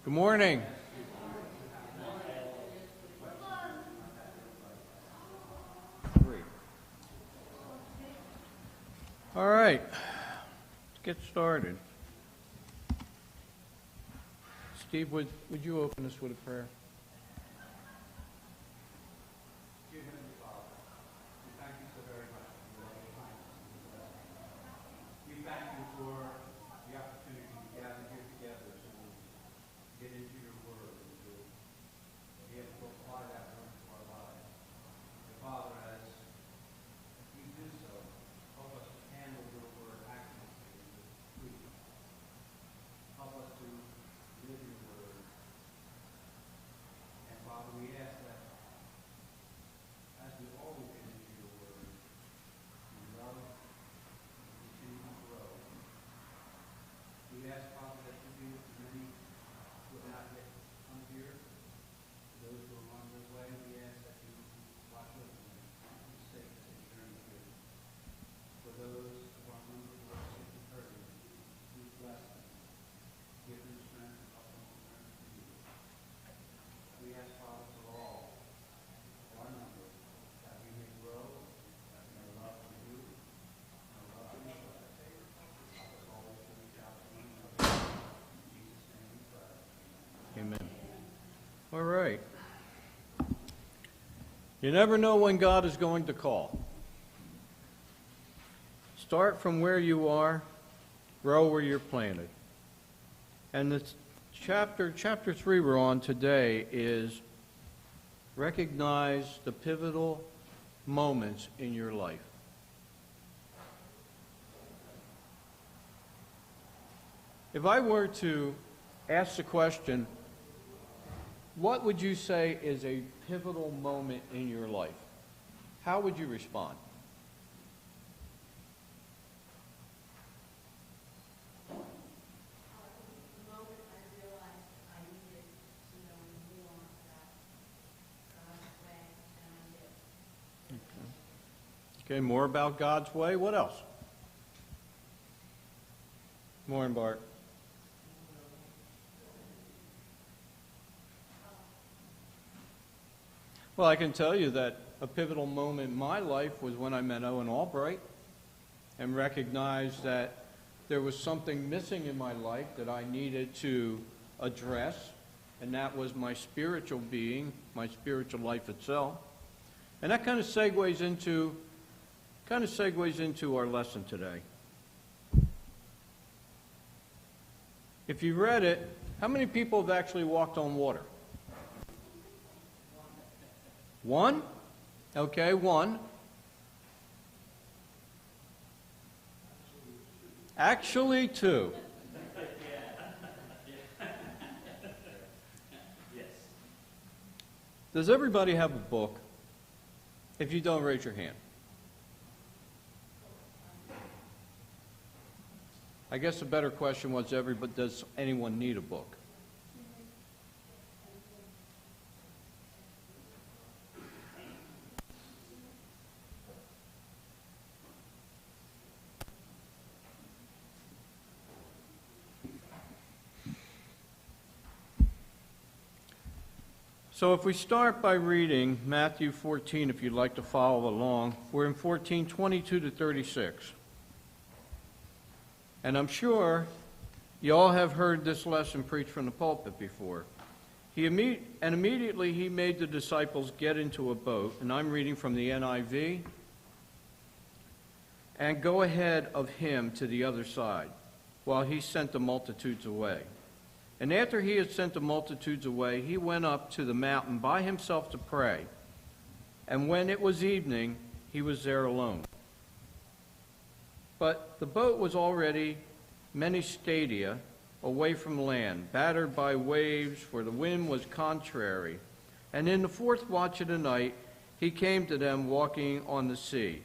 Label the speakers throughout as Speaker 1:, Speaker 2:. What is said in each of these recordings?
Speaker 1: Good morning. All right, let's get started. Steve, would you open us with a prayer?
Speaker 2: Dear Heavenly Father, we thank you so very much for your loving kindness and blessing. We thank you for the opportunity to gather here together to get into your word and to be able to apply that word to our lives. And Father, as we do so, help us to handle your word accurately and with truth. Help us to live your word. And Father, we ask that as we always get into your word, we love and continue to grow. We ask, Father, that you be with many who have not yet come here. For those who are on their way, we ask that you watch over them and keep safe as they journey here. For those of our members who are sick and hurting, please bless them. Give them strength and help them to turn to you. We ask, Father, for all our number, that we may grow in our love for you, and our love for each other. Help us always to reach out to one another. In Jesus' name we pray.
Speaker 1: Amen. All right. You never know when God is going to call. Start from where you are, grow where you're planted. And the chapter 3 we're on today is recognize the pivotal moments in your life. If I were to ask the question, what would you say is a pivotal moment in your life? How would you respond? Okay, more about God's way. What else? Morning, Bart. Well, I can tell you that a pivotal moment in my life was when I met Owen Albright and recognized that there was something missing in my life that I needed to address, and that was my spiritual being, my spiritual life itself. And that kind of segues into our lesson today. If you read it, how many people have actually walked on water? One? Okay, one. Actually, two. Does everybody have a book? If you don't, raise your hand. I guess the better question was, does anyone need a book? So if we start by reading Matthew 14, if you'd like to follow along, we're in 14:22 to 36. And I'm sure you all have heard this lesson preached from the pulpit before. Immediately he made the disciples get into a boat, and I'm reading from the NIV, and go ahead of him to the other side, while he sent the multitudes away. And after he had sent the multitudes away, he went up to the mountain by himself to pray. And when it was evening, he was there alone. But the boat was already many stadia away from land, battered by waves, for the wind was contrary. And in the fourth watch of the night, he came to them walking on the sea.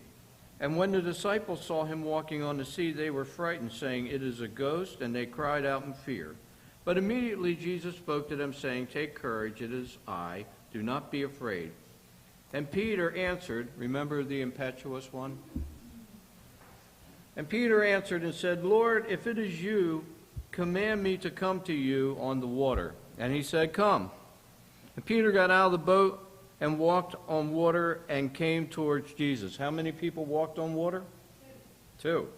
Speaker 1: And when the disciples saw him walking on the sea, they were frightened, saying, "It is a ghost," and they cried out in fear. But immediately Jesus spoke to them, saying, "Take courage, it is I, do not be afraid." And Peter answered, remember the impetuous one? And Peter answered and said, "Lord, if it is you, command me to come to you on the water." And he said, "Come." And Peter got out of the boat and walked on water and came towards Jesus. How many people walked on water? Two.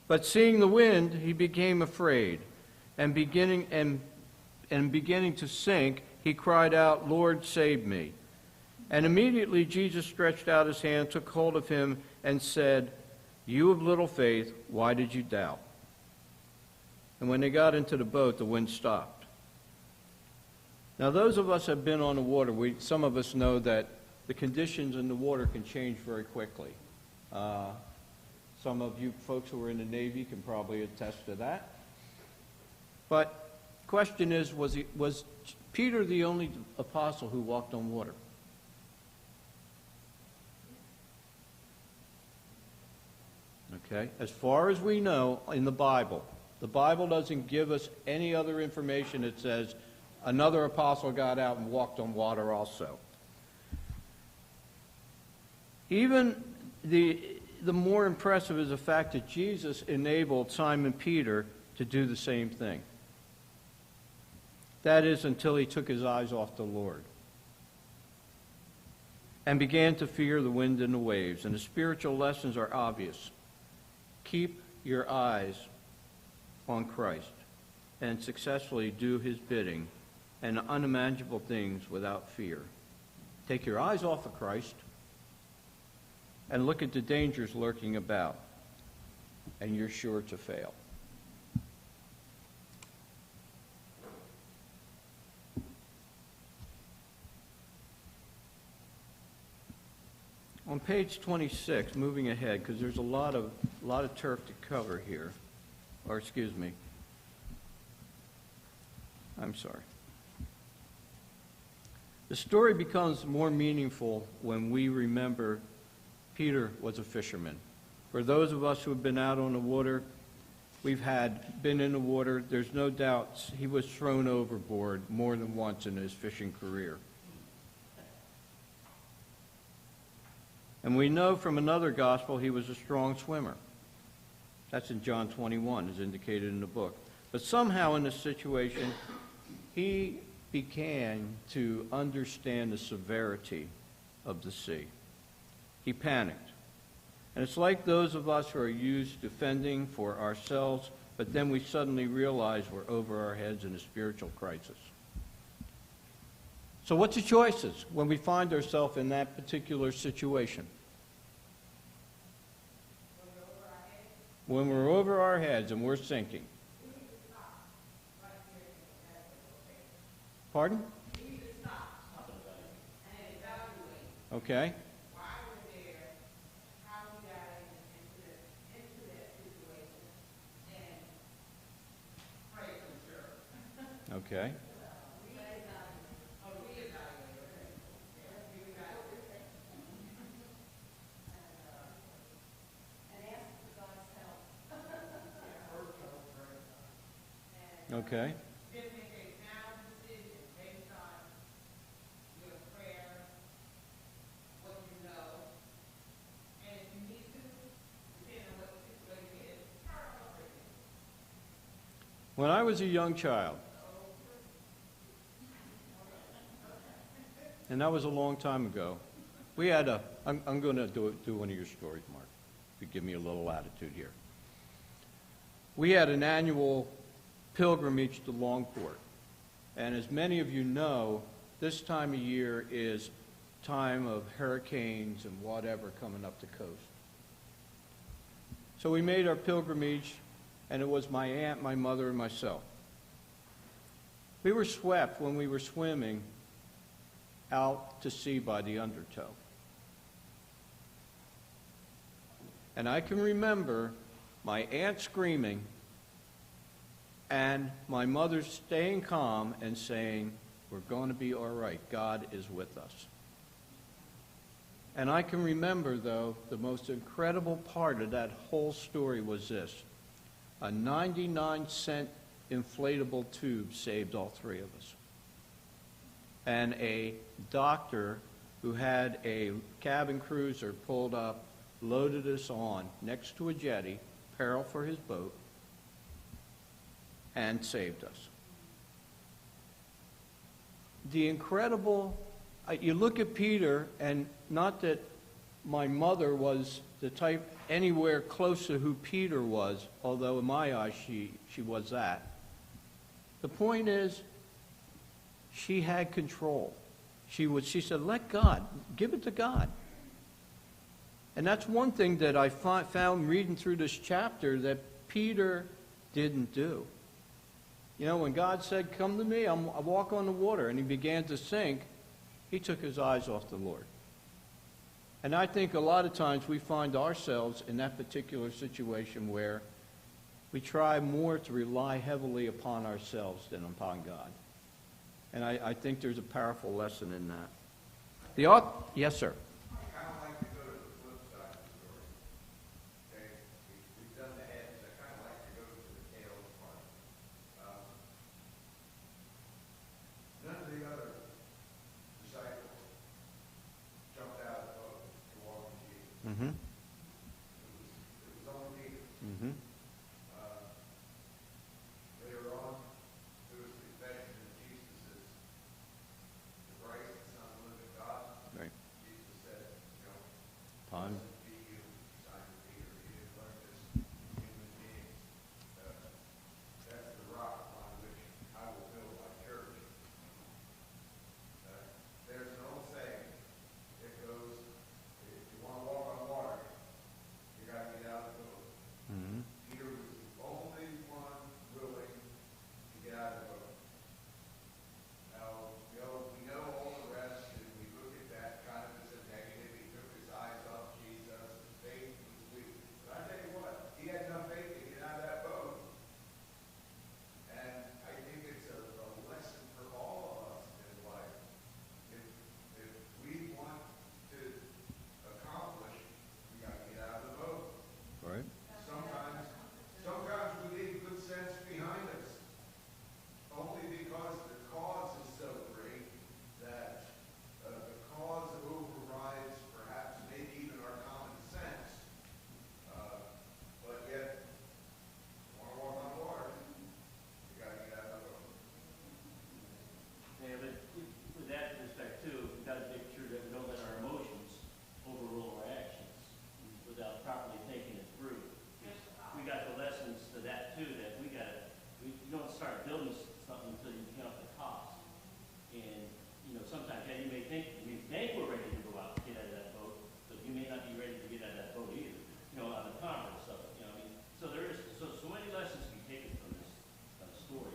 Speaker 1: But seeing the wind, he became afraid, and beginning to sink, he cried out, "Lord, save me." And immediately Jesus stretched out his hand, took hold of him, and said, "You of little faith, why did you doubt?" And when they got into the boat, the wind stopped. Now, those of us who have been on the water, some of us know that the conditions in the water can change very quickly. Some of you folks who are in the Navy can probably attest to that. But the question is, was Peter the only apostle who walked on water? Okay, as far as we know in the Bible doesn't give us any other information that says another apostle got out and walked on water also. Even the more impressive is the fact that Jesus enabled Simon Peter to do the same thing. That is, until he took his eyes off the Lord and began to fear the wind and the waves. And the spiritual lessons are obvious. Keep your eyes on Christ and successfully do his bidding and unimaginable things without fear. Take your eyes off of Christ and look at the dangers lurking about, and you're sure to fail. On page 26, moving ahead, because there's a lot of turf to cover here, or excuse me, I'm sorry. The story becomes more meaningful when we remember Peter was a fisherman. For those of us who have been out on the water, been in the water, there's no doubt he was thrown overboard more than once in his fishing career. And we know from another gospel he was a strong swimmer. That's in John 21, as indicated in the book. But somehow in this situation, he began to understand the severity of the sea. He panicked. And it's like those of us who are used to fending for ourselves, but then we suddenly realize we're over our heads in a spiritual crisis. So what's the choices when we find ourselves in that particular situation? When we're over our heads and we're sinking. Pardon? Okay. Okay. Okay. When I was a young child, and that was a long time ago, we had I'm going to do one of your stories, Mark, if you give me a little latitude here. We had an annual pilgrimage to Longport. And as many of you know, this time of year is time of hurricanes and whatever coming up the coast. So we made our pilgrimage, and it was my aunt, my mother, and myself. We were swept when we were swimming out to sea by the undertow. And I can remember my aunt screaming and my mother staying calm and saying, "We're going to be all right. God is with us." And I can remember, though, the most incredible part of that whole story was this. A 99-cent inflatable tube saved all three of us. And a doctor who had a cabin cruiser pulled up, loaded us on next to a jetty, peril for his boat, and saved us. the incredible, you look at Peter, and not that my mother was the type anywhere close to who Peter was, although in my eyes she was that. The point is, she had control. She said, let God, give it to God. And that's one thing that I found reading through this chapter that Peter didn't do. You know, when God said, come to me, I walk on the water, and he began to sink, he took his eyes off the Lord. And I think a lot of times we find ourselves in that particular situation where we try more to rely heavily upon ourselves than upon God. And I think there's a powerful lesson in that. Yes, sir.
Speaker 2: I kind of like to go to the flip side of the story. Okay? We've done the heads. I kind of like to go to the tails part. None of the other disciples jumped out of the boat to walk with Jesus.
Speaker 1: Mm-hmm.
Speaker 2: It was only Peter.
Speaker 1: Mm-hmm.
Speaker 2: Later on, there was the confession that Jesus is the Christ, the Son of the living God.
Speaker 1: Right.
Speaker 2: Jesus said,
Speaker 1: Time.
Speaker 2: blessed be you, Simon Peter. You didn't learn this from human beings. That's the rock upon which I will build my church. There's an old saying. It goes, if you want to walk on water, you got to get out of the boat.
Speaker 1: Mm-hmm.
Speaker 2: Peter was the only one willing to get out of the boat. Now, we know all the rest, and we look at that kind of as a negative. He took his eyes off Jesus, his faith was weak. But I tell you what, he had enough faith to get out of that boat. And I think it's a lesson for all of us in life. If we want to accomplish, we got to get out of the boat.
Speaker 1: Right.
Speaker 2: Sometimes we leave good sense behind us, only because the cause is so great that the cause overrides perhaps maybe even our common sense. But yet, want to walk on water, you got to get out of the boat.
Speaker 3: Yeah, but with that respect too, we've got to make sure that we don't let our emotions overrule our actions without properly thinking it through. We got the lessons to that too, that you don't start building something until you count the cost. And, sometimes, yeah, you may think we're ready to go out and get out of that boat, but you may not be ready to get out of that boat either, on the converse of it, So there is, so many lessons to be taken from this story,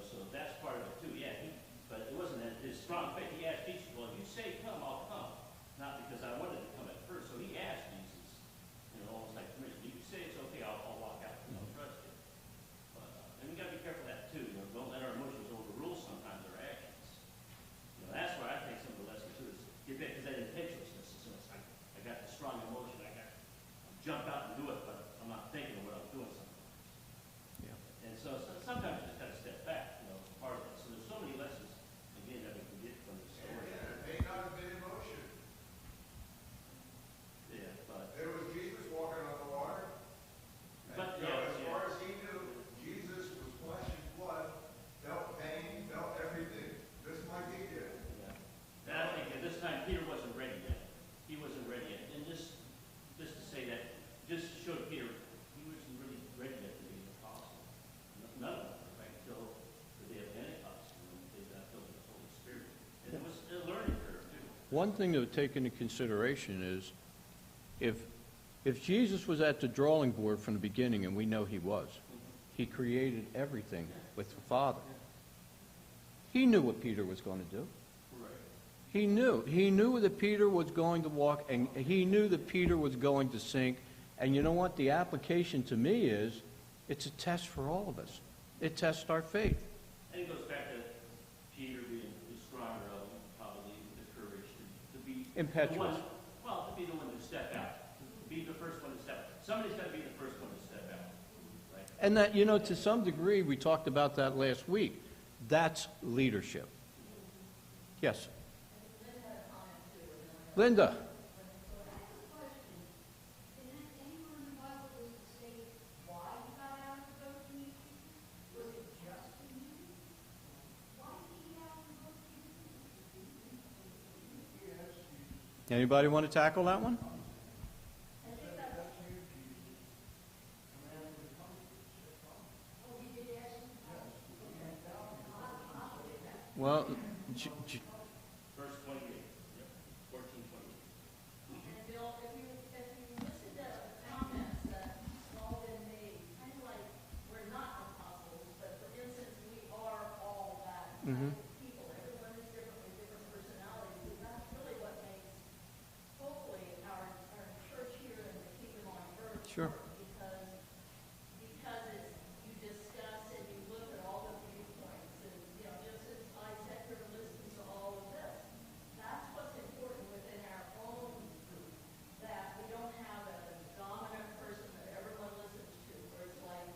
Speaker 3: so that's part of it too, yeah, but it wasn't his strong faith. He asked Jesus, well, if you say come, I'll come. Not because I wanted to come at first. So he asked Jesus, almost like permission. If you say it's okay, I'll walk out. I'll trust you. But, and we got to be careful of that too. Don't let our emotions overrule sometimes our actions. That's where I think some of the lessons too is get back, because that impetuousness is I got the strong emotion. I got to jump out and do it, but I'm not thinking of what I'm doing sometimes.
Speaker 1: Yeah.
Speaker 3: And so sometimes you just got to step back, part of it. So there's so many lessons, again, that we can get from this story.
Speaker 2: Yeah, it may not have been emotion.
Speaker 3: Yeah, but
Speaker 2: There was Jesus walking on the water. And,
Speaker 3: But,
Speaker 2: as
Speaker 3: yeah.
Speaker 2: far as he knew, Jesus was flesh and blood, felt pain, felt everything. Just like he did.
Speaker 3: yeah. And I think at this time Peter wasn't ready yet. He wasn't ready yet. And just to say that, just to show Peter, he wasn't really ready yet to be an apostle. None of them, right, until the day of Pentecost, when they got filled with the Holy Spirit. And it was a learning curve too.
Speaker 1: One thing to take into consideration is if Jesus was at the drawing board from the beginning, and we know he was, he created everything with the Father. He knew what Peter was going to do.
Speaker 3: Right.
Speaker 1: He knew that Peter was going to walk, and he knew that Peter was going to sink. And you know what? The application to me is, it's a test for all of us. It tests our faith.
Speaker 3: And it goes back to Peter being the stronger of them, probably the courage to be
Speaker 1: Impetuous.
Speaker 3: the one, to be the one to step out, to be the first one to step out. Somebody's got to be the first one to step out, right?
Speaker 1: And that, to some degree, we talked about that last week. That's leadership. Yes. Linda. Anybody want to tackle that one? Well,
Speaker 3: Verse 28, yep, 14:28.
Speaker 4: And Bill, if you listen to the comments that all been made, kind of like we're not apostles, but for instance, we are all that
Speaker 1: Mhm.
Speaker 4: people. Everyone is different with different personalities, and that's really what makes, hopefully, our church here in the Kingdom on Earth
Speaker 1: Sure.
Speaker 4: work, because it's, you discuss and you look at all the viewpoints, and, just as I sat here and listened to all of this, that's what's important within our own group, that we don't have a dominant person that everyone listens to, where it's like,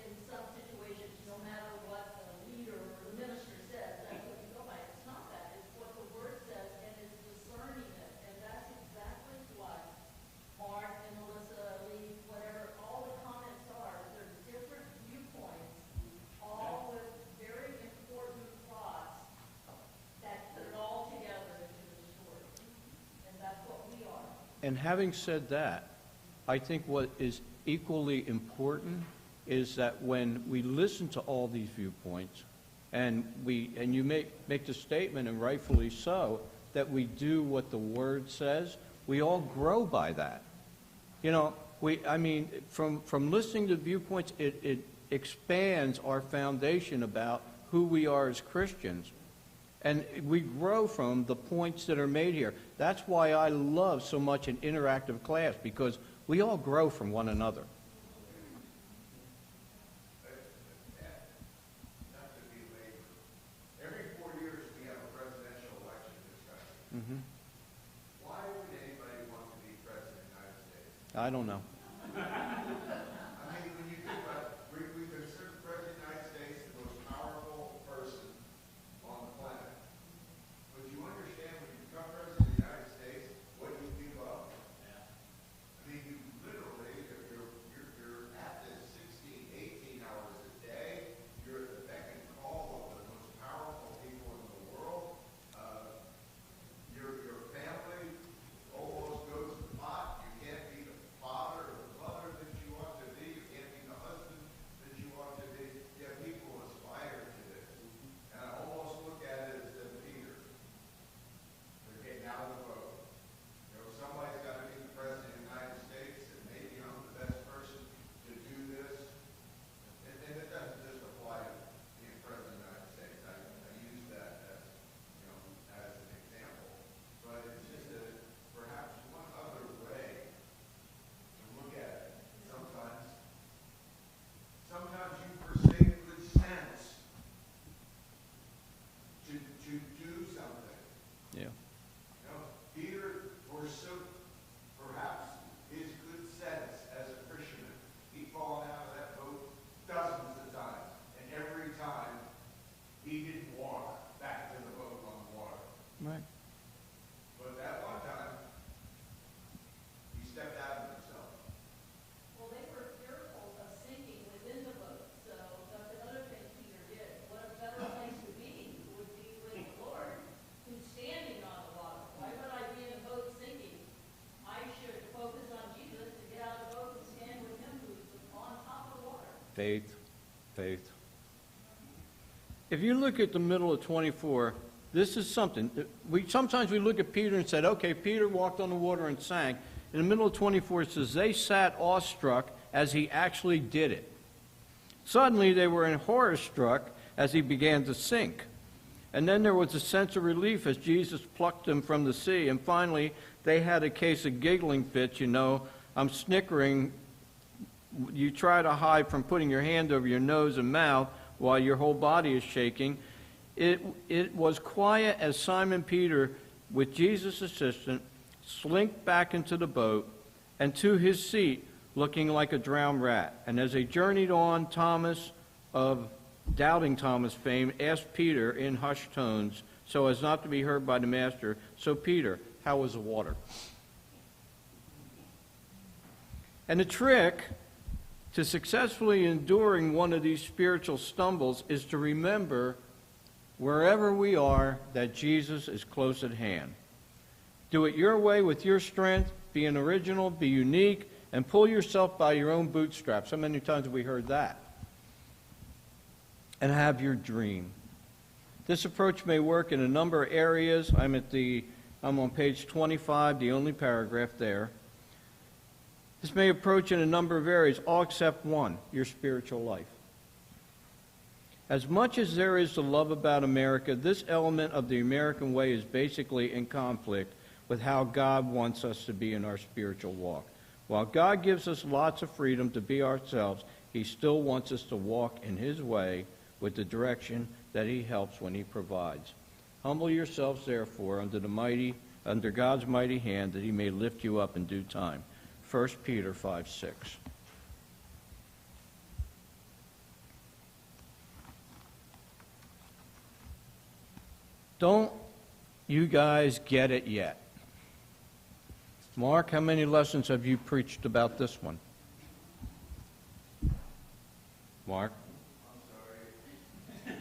Speaker 4: in some situations, no matter what the leader or the minister says, that's what you go by. It's not that. It's what the word says, and it's discerning it. And that's exactly what Mark and Melissa, Lee, whatever, all the comments are. They're different viewpoints, all with very important thoughts that put it all together into the story. And that's what we are.
Speaker 1: and having said that, I think what is equally important is that when we listen to all these viewpoints, and you make the statement, and rightfully so, that we do what the Word says, we all grow by that. From listening to viewpoints, it expands our foundation about who we are as Christians. And we grow from the points that are made here. That's why I love so much an interactive class, because we all grow from one another.
Speaker 2: Not to be labor. Every 4 years, we have a presidential election discussion.
Speaker 1: Mm-hmm.
Speaker 2: Why would anybody want to be president of the United States?
Speaker 1: I don't know.
Speaker 2: I mean, when you think about it, we consider the president of the United States the most powerful person on the planet. But you understand when you become president of the United States, what you give up? I mean, you literally, if you're at this 16, 18 hours a day, you're at the beck and call of the most powerful people in the world. Your family almost goes to pot. You can't be the father or the mother that you ought to be. You can't be the husband that you ought to be. Yet people aspire to this. And I almost look at it as if Peter, they're getting out of the boat. Somebody's got to be the president of the United States, and maybe I'm the best person to do this. And it doesn't just apply to being president of the United States. I use that as an example. But it's just perhaps one other way to look at it. Sometimes you forsake good sense to do something.
Speaker 1: Yeah.
Speaker 2: Peter forsook perhaps his good sense as a fisherman. He'd fallen out of that boat dozens of times, and every time he didn't walk back to the boat on the water.
Speaker 1: Right.
Speaker 2: But that one time, he stepped out of himself.
Speaker 4: Well, they were fearful of sinking within the boat, so that's another thing Peter did. What a better place to be would be with the Lord, who's standing on the water. Why would I be in a boat sinking? I should focus on Jesus to get out of the boat and stand with him who's on top of the water.
Speaker 1: Faith. If you look at the middle of 24, this is something. Sometimes we look at Peter and said, okay, Peter walked on the water and sank. In the middle of 24, it says, they sat awestruck as he actually did it. Suddenly, they were horror-struck as he began to sink. And then there was a sense of relief as Jesus plucked them from the sea. And finally, they had a case of giggling fits. I'm snickering. You try to hide from putting your hand over your nose and mouth while your whole body is shaking. It was quiet as Simon Peter, with Jesus' assistant, slinked back into the boat and to his seat, looking like a drowned rat. And as they journeyed on, Thomas, of Doubting Thomas fame, asked Peter in hushed tones, so as not to be heard by the master, "So Peter, how was the water?" And the trick to successfully enduring one of these spiritual stumbles is to remember, wherever we are, that Jesus is close at hand. Do it your way with your strength. Be an original, be unique, and pull yourself by your own bootstraps. How many times have we heard that? And have your dream. This approach may work in a number of areas. I'm on page 25, the only paragraph there. This may approach in a number of areas, all except one, your spiritual life. As much as there is to love about America, this element of the American way is basically in conflict with how God wants us to be in our spiritual walk. While God gives us lots of freedom to be ourselves, He still wants us to walk in His way with the direction that He helps when He provides. Humble yourselves, therefore, under God's mighty hand, that He may lift you up in due time. 1 Peter 5:6. Don't you guys get it yet? Mark, how many lessons have you preached about this one? Mark?
Speaker 2: I'm sorry.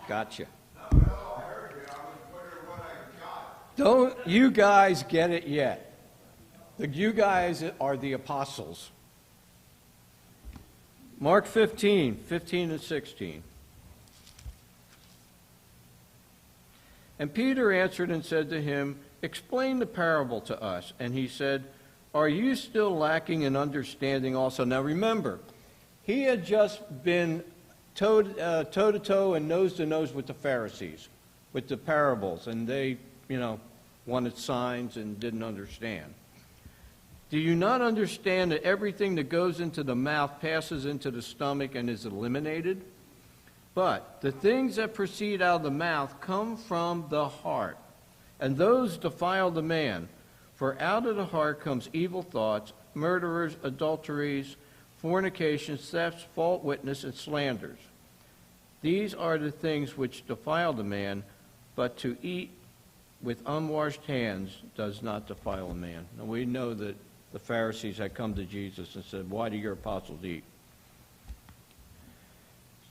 Speaker 1: Gotcha.
Speaker 2: No, I heard you. I was wondering what I got.
Speaker 1: Don't you guys get it yet? You guys are the apostles. Mark 15 and 16. And Peter answered and said to him, explain the parable to us. And he said, are you still lacking in understanding also? Now remember, he had just been toe-to-toe and nose-to-nose with the Pharisees, with the parables, and they, wanted signs and didn't understand. Do you not understand that everything that goes into the mouth passes into the stomach and is eliminated? But the things that proceed out of the mouth come from the heart, and those defile the man. For out of the heart comes evil thoughts, murderers, adulteries, fornications, thefts, false witness, and slanders. These are the things which defile the man, but to eat with unwashed hands does not defile a man. Now we know that the Pharisees had come to Jesus and said, why do your apostles eat?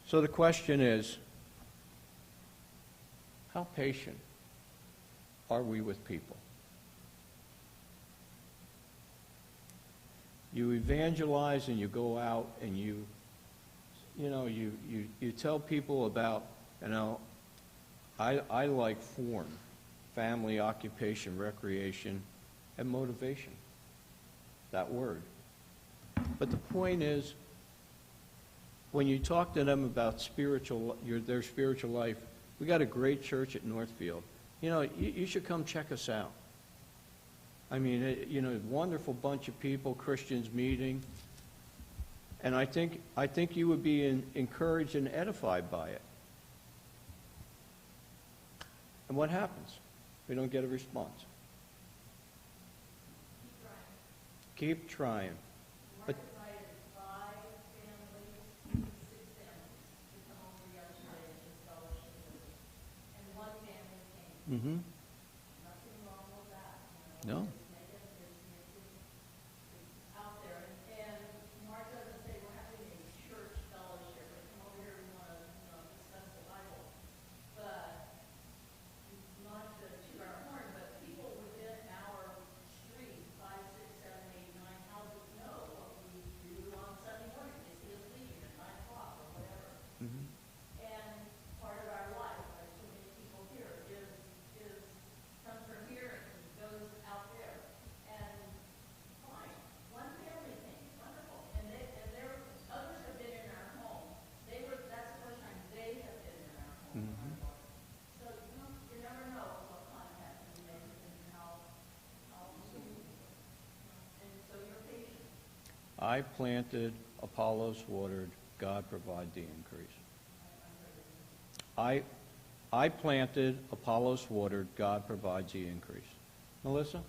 Speaker 1: So the question is, how patient are we with people? You evangelize and you go out and you tell people about, I like form, family, occupation, recreation, and motivation. That word. But the point is, when you talk to them about their spiritual life, we got a great church at Northfield. You should come check us out. I mean, wonderful bunch of people, Christians meeting, and I think you would be encouraged and edified by it. And what happens? We don't get a response. Keep trying. But mm-hmm.
Speaker 4: Nothing wrong with that.
Speaker 1: No.
Speaker 4: It's out there. And Mark doesn't say we're having a church fellowship, or come over here and we want to discuss the Bible. But not to toot our horn, but people within our street, 5, 6, 7, 8, 9 houses know what we do on Sunday morning. They see us leaving at 9 o'clock or whatever.
Speaker 1: Mm-hmm.
Speaker 4: And part of our life, like so many people here, is comes from here and goes out there. And fine, one family thing, wonderful. And others have been in our home. That's the first time they have been in our home.
Speaker 1: Mm-hmm.
Speaker 4: So you never know what contact you make and how and so you're patient.
Speaker 1: I planted, Apollos watered, God provide the increase. I planted, Apollos watered, God provides the increase. Melissa?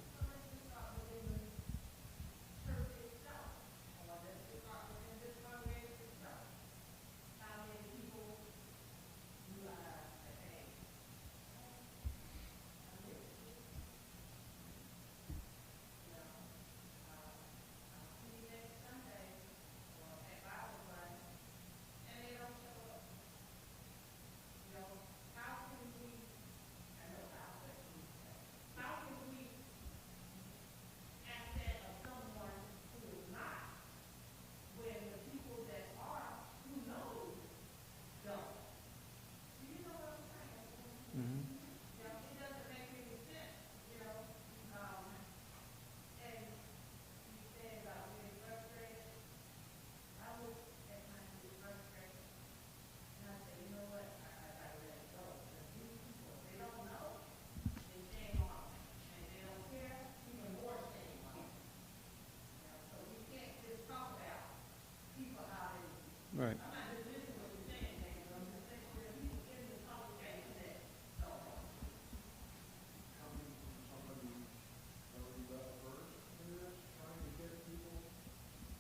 Speaker 1: Right.
Speaker 2: Coming from somebody that already left first in this, trying to get people,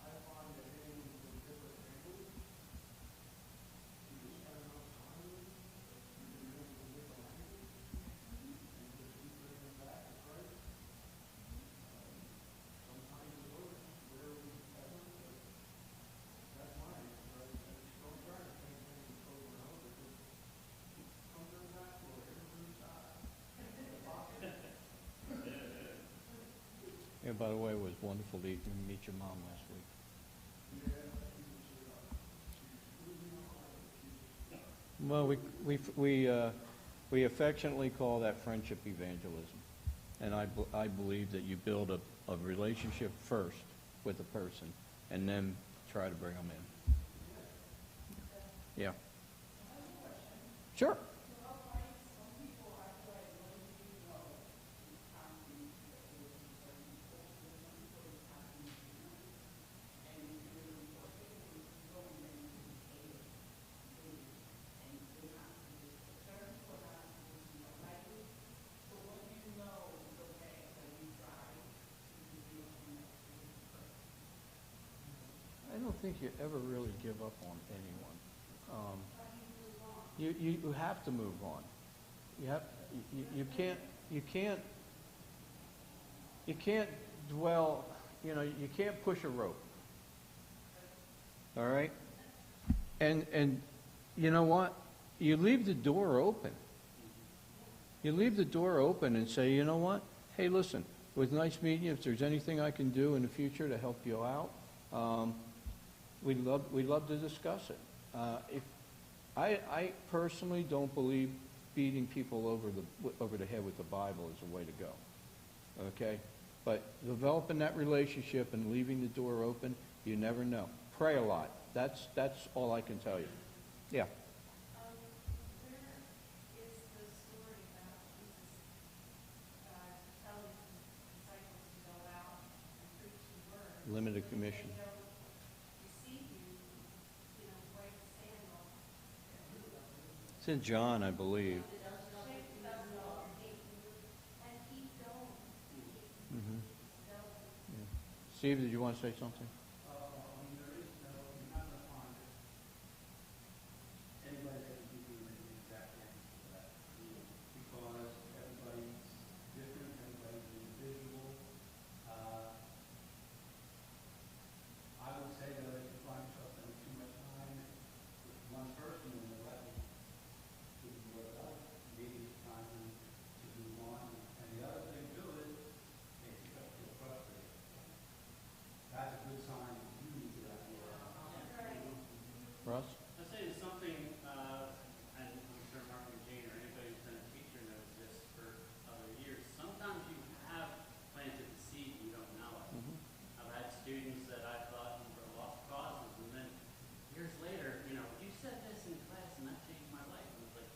Speaker 2: I find that hitting from different angles, you can spend enough time, you can hit from different angles, and just keep bringing them back to Christ. Sometimes it works, rarely ever, but that's my answer, right? I just don't try the same thing over and over, just come to the back door, hit them from the side.
Speaker 1: Yeah, by the way, it was wonderful to meet your mom last week. Well, we affectionately call that friendship evangelism. And I believe that you build a relationship first with a person and then try to bring them in. Yeah. Sure. I don't think you ever really give up on anyone. You have to move on. You can't dwell, you can't push a rope. All right? And you know what? You leave the door open. You leave the door open and say, you know what? Hey, listen, it was nice meeting you. If there's anything I can do in the future to help you out, we'd love to discuss it. I personally don't believe beating people over the head with the Bible is the way to go. Okay? But developing that relationship and leaving the door open, you never know. Pray a lot. That's all I can tell you. Yeah.
Speaker 4: Where is the story about Jesus telling his disciples to go out and preach the word?
Speaker 1: Limited commission.
Speaker 4: If they don't receive you, break the sandal.
Speaker 1: It's in John, I believe.
Speaker 4: And keep going.
Speaker 1: Mm-hmm. Yeah. Steve, did you want to say something?
Speaker 2: There is no, you're not gonna find anybody that can give you an exact answer to that. Because everybody's different, everybody's individual. I would say that if you find yourself spending too much time with one person and they're letting you work it out, maybe it's time to move on. And the other thing too is, if you start to feel frustrated, that's a good sign that you need to have your
Speaker 1: Russ?
Speaker 3: I'd say there's something, and I'm sure Mark and Jane or anybody who's been a teacher knows this for other years. Sometimes you have planted the seed, you don't know it.
Speaker 1: Mm-hmm.
Speaker 3: I've had students that I thought were lost causes, and then years later, you said this in class, and that changed my life. And it's like,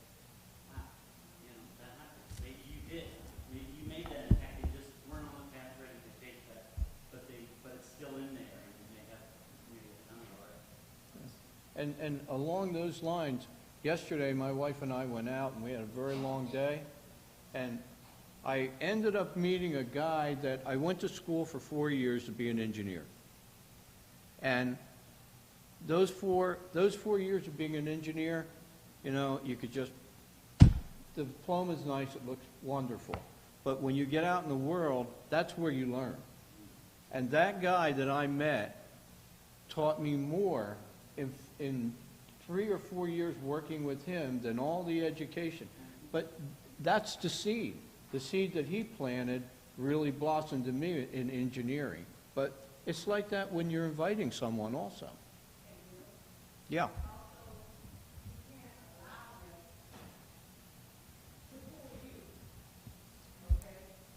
Speaker 3: wow, that happened. Maybe you did. Maybe you made that impact. They just weren't on the path ready to take that, but it's still in there, and they have maybe a tongue or
Speaker 1: And along those lines, yesterday my wife and I went out and we had a very long day. And I ended up meeting a guy that I went to school for 4 years to be an engineer. And those four years of being an engineer, you could just, the diploma's nice, it looks wonderful. But when you get out in the world, that's where you learn. And that guy that I met taught me more in 3 or 4 years working with him than all the education. But that's the seed. The seed that he planted really blossomed in me in engineering. But it's like that when you're inviting someone also. Yeah.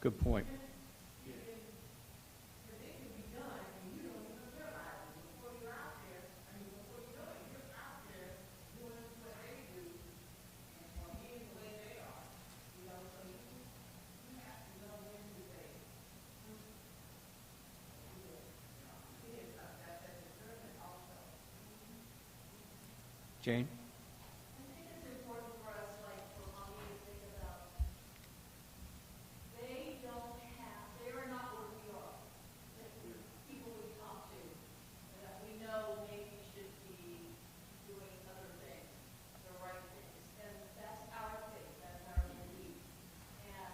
Speaker 1: Good point. Jane?
Speaker 4: I think it's important for us, like, for mommy to think about, they are not where we are. Like, people we talk to, that we know maybe should be doing other things, the right things. And that's our faith, that's our belief. And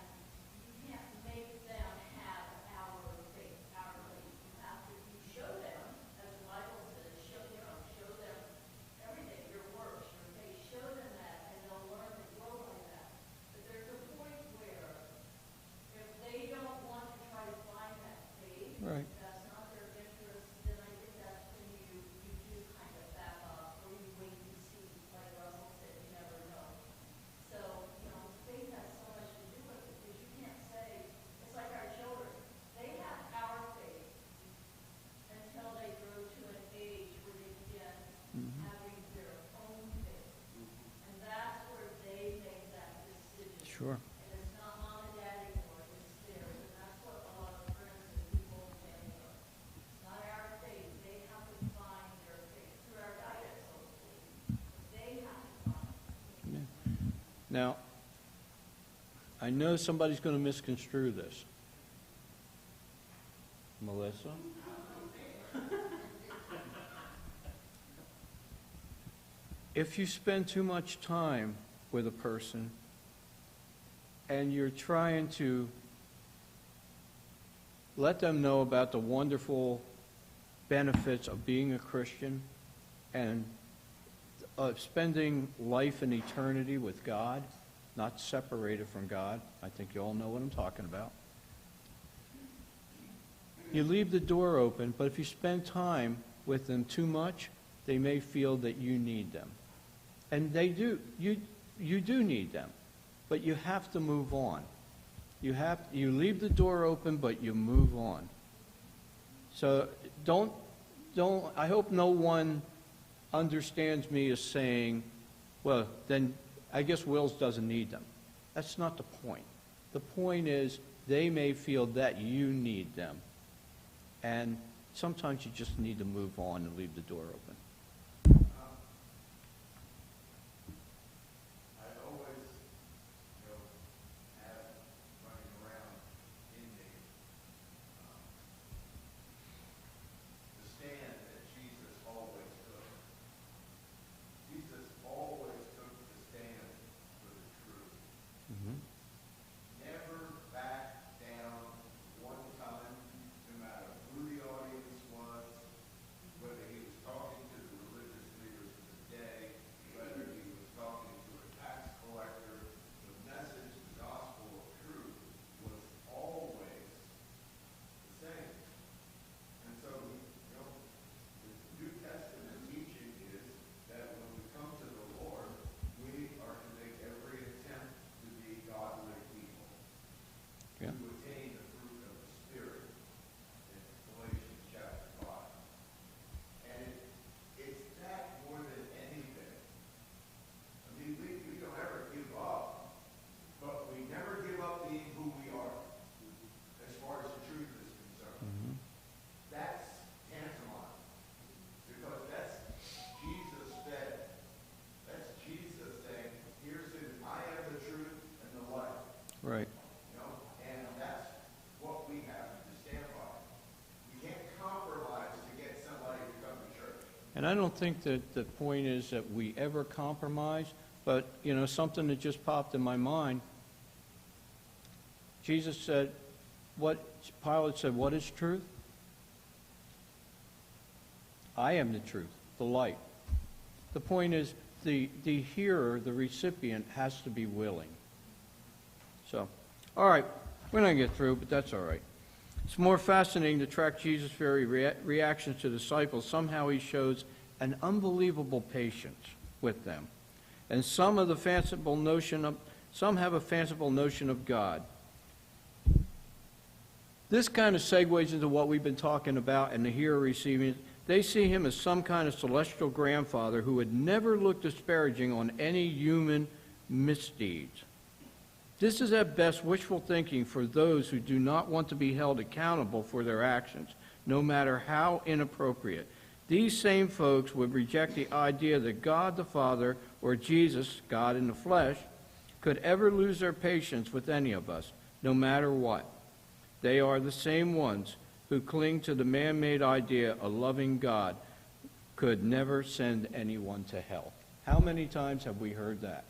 Speaker 4: you can't make them have our faith, our belief. You have to, you show them, as the Bible says, show them everything, your works, your faith, show them that, and they'll learn to grow by that. But there's a point where, if they don't want to try to find that faith,
Speaker 1: Right.
Speaker 4: that's not their interest, then I think that's when you do kind of back up, or you wait and see, like Russell said, you never know. So, faith has so much to do with it, because you can't say, it's like our children, they have our faith until they grow to an age where they begin having their own faith. And that's where they make that decision.
Speaker 1: Sure.
Speaker 4: And it's not mom and dad anymore, it's theirs. And that's what a lot of friends and people in family are. It's not our faith. They have to find their faith through our guidance, hopefully. They have to find it.
Speaker 1: Now, I know somebody's going to misconstrue this. Melissa? If you spend too much time with a person and you're trying to let them know about the wonderful benefits of being a Christian and of spending life and eternity with God, not separated from God, I think you all know what I'm talking about. You leave the door open, but if you spend time with them too much, they may feel that you need them. And they do. You do need them. But you have to move on. You leave the door open, but you move on. So don't I hope no one understands me as saying, well, then I guess Wills doesn't need them. That's not the point. The point is they may feel that you need them. And sometimes you just need to move on and leave the door open.
Speaker 2: I always, have running around in me the stand that Jesus always took. Jesus always took the stand for the truth.
Speaker 1: Mm-hmm.
Speaker 2: Never backed down one time, no matter who the audience was, whether he was talking to the religious leaders of the day, whether he was talking to a tax collector. The message, the gospel of truth, was always the same. And so, the New Testament teaching is that when we come to the Lord, we are to make every attempt to be godly people,
Speaker 1: Yeah.
Speaker 2: to attain the fruit of the Spirit in Galatians chapter 5. And it's that more than anything. I mean, we don't ever give up, but we never give up being who we are as far as the truth is concerned.
Speaker 1: Mm-hmm.
Speaker 2: That's tantamount, because that's Jesus said. That's Jesus saying, here's who I am, the truth and the life.
Speaker 1: Right.
Speaker 2: And that's what we have to stand by. We can't compromise to get somebody to come to church.
Speaker 1: And I don't think that the point is that we ever compromise, but, something that just popped in my mind. Jesus said, Pilate said, what is truth? I am the truth, the light. The point is, the hearer, the recipient, has to be willing. So, all right, we're not going to get through, but that's all right. It's more fascinating to track Jesus' very reactions to disciples. Somehow he shows an unbelievable patience with them. And some have a fanciful notion of God. This kind of segues into what we've been talking about and the hearer receiving it. They see him as some kind of celestial grandfather who would never look disparaging on any human misdeeds. This is at best wishful thinking for those who do not want to be held accountable for their actions, no matter how inappropriate. these same folks would reject the idea that God the Father, or Jesus, God in the flesh, could ever lose their patience with any of us, no matter what. They are the same ones who cling to the man-made idea a loving God could never send anyone to hell. How many times have we heard that?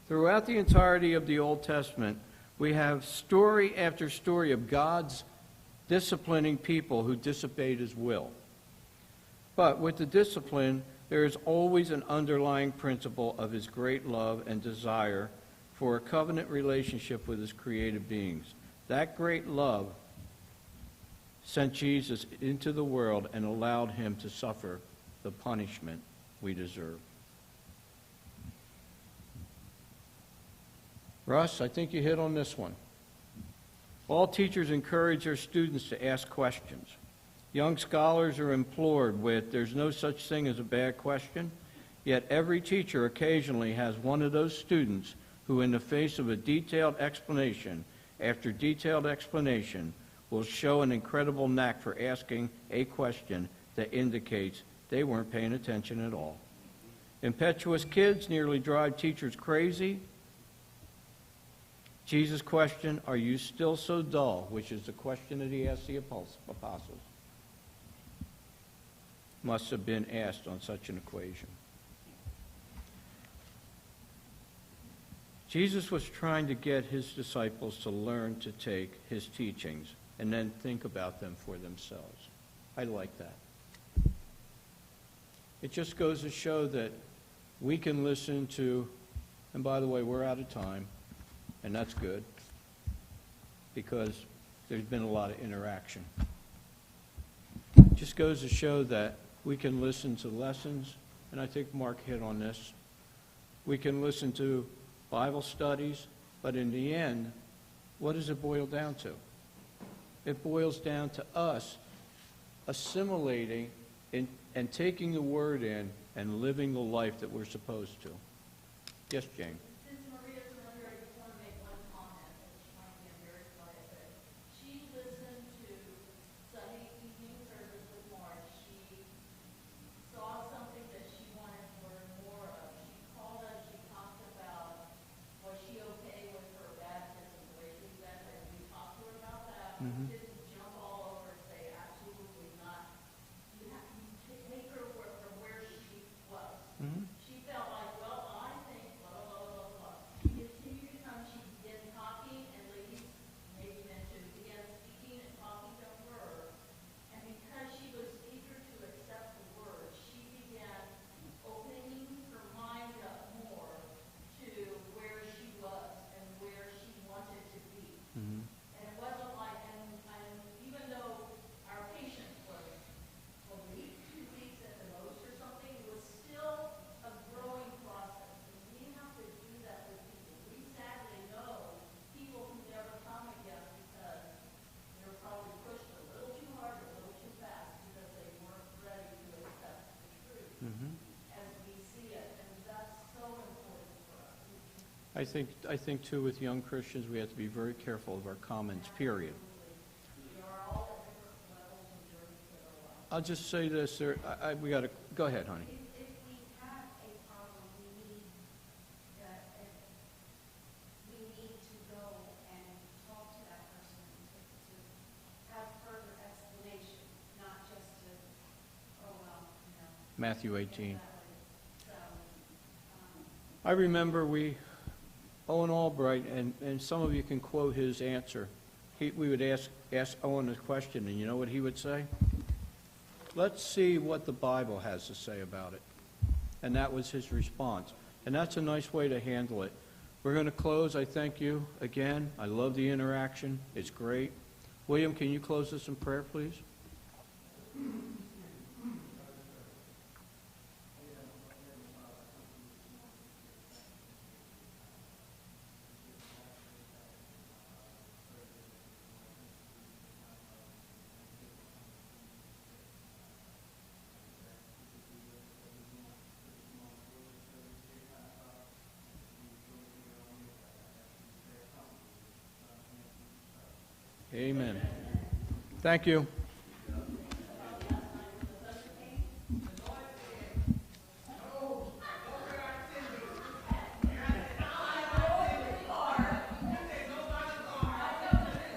Speaker 1: Throughout the entirety of the Old Testament, we have story after story of God's disciplining people who disobeyed his will. But with the discipline, there is always an underlying principle of his great love and desire for a covenant relationship with his created beings. That great love sent Jesus into the world and allowed him to suffer the punishment we deserve. Russ, I think you hit on this one. All teachers encourage their students to ask questions. Young scholars are implored with, "There's no such thing as a bad question," yet every teacher occasionally has one of those students who, in the face of a detailed explanation after detailed explanation, will show an incredible knack for asking a question that indicates they weren't paying attention at all. Impetuous kids nearly drive teachers crazy. Jesus' question, "Are you still so dull?" which is the question that he asked the apostles, must have been asked on such an equation. Jesus was trying to get his disciples to learn to take his teachings and then think about them for themselves. I like that. It just goes to show that we can listen to, and by the way, we're out of time, and that's good, because there's been a lot of interaction. It just goes to show that we can listen to lessons, and I think Mark hit on this. We can listen to Bible studies, but in the end, what does it boil down to? It boils down to us assimilating and taking the Word in and living the life that we're supposed to. Yes, Jane?
Speaker 4: Since Maria's not here, I just want to make one comment, and she might be embarrassed by it, but she listened to Sunday evening service with Mark. She saw something that she wanted to learn more of. She called us, she talked about, was she okay with her baptism, the way she was baptized? We talked to her about that.
Speaker 1: Mhm.
Speaker 4: Didn't jump all over and say, absolutely not. You have to take her from where she was.
Speaker 1: Mm-hmm.
Speaker 4: She felt like, well, I think blah, blah, blah, blah, blah. She continued to come, she began talking, and ladies maybe mentioned, began speaking and talking to her. And because she was eager to accept the word, she began opening her mind up more to where she was and where she wanted to be.
Speaker 1: Mm-hmm.
Speaker 4: And it wasn't like, and even though our patience was a week, 2 weeks at the most or something, it was still a growing process. And we have to do that with people. We sadly know people who never come again because they were probably pushed a little too hard or a little too fast because they weren't ready to accept the truth
Speaker 1: Mm-hmm.
Speaker 4: as we see it. And that's so important for us.
Speaker 1: I think too, with young Christians, we have to be very careful of our comments, period.
Speaker 4: We are all at different levels and journeys of our life.
Speaker 1: I'll just say this, we got to, go ahead, honey.
Speaker 5: If we have a problem, we need to go and talk to that person to have further explanation, not just to, oh, well, you know.
Speaker 1: Matthew 18.
Speaker 5: So,
Speaker 1: I remember Owen Albright, and some of you can quote his answer. We would ask Owen a question, and you know what he would say? Let's see what the Bible has to say about it. And that was his response. And that's a nice way to handle it. We're going to close. I thank you again. I love the interaction. It's great. William, can you close us in prayer, please? Amen. Thank you.